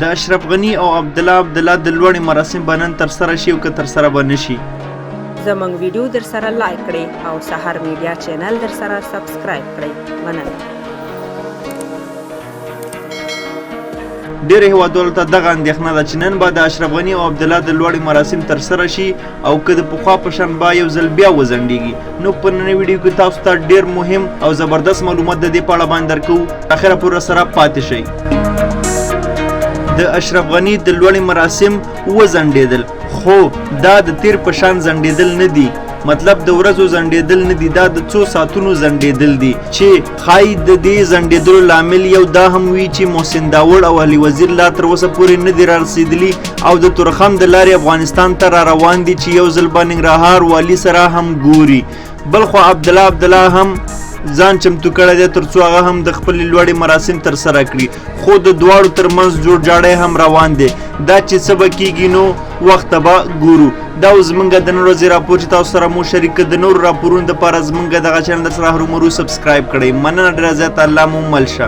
د اشرف غنی او عبدالله د لوړې مراسم به نن ترسره شي او که ترسره به نه شي. زموږ ویډیو در سره لایک کړئ او سحر میډیا چینل در سره سبسکرایب کړئ. مننه. ډېر هیوادوالو ته دغه اندېښنه ده چې نن به د اشرف غنی او عبدالله د لوړې مراسم ترسره شي او که د پخوا په شان به یو ځل بیا وځنډېږي. نو په نننۍ ویډیو کې تاسو ته ډېر مهم او زبردست معلومات د دې په اړه باندې درکوو. اخره پورې سره پاتې شئ. د اشرف غنی د لوړې مراسم وځنډېدل، خو دا د تیر په شان ځنډېدل نه دي. مطلب د ورځو ځنډېدل نه دي، دا د څو ساعتونو ځنډېدل دي چې ښایي د دې ځنډېدلو لامل یو دا هم وي چې محسن داوړ او علي وزیر لا تر اوسه پورې نه دي رارسېدلي او د تورخم د لارې افغانستان ته را روان دي چې یو ځل به ننګرهار والي سره هم ګوري. بلخوا عبدالله هم ځان چمتو کړی دی تر څو هغه هم د خپلې لوړې مراسم ترسره کړي، خو د دواړو ترمنځ جوړجاړی هم روان دی. دا چې څه به کېږي نو وخته به ګورو. دا اوس زموږ د نن ورځې راپور چې تاسو سره مو شریک کړ. د نورو راپورونو دپاره زموږ دغه چینل در سره هرومرو سبسکرایب کړئ. مننه ډېره زیاته. الله مو مل شه.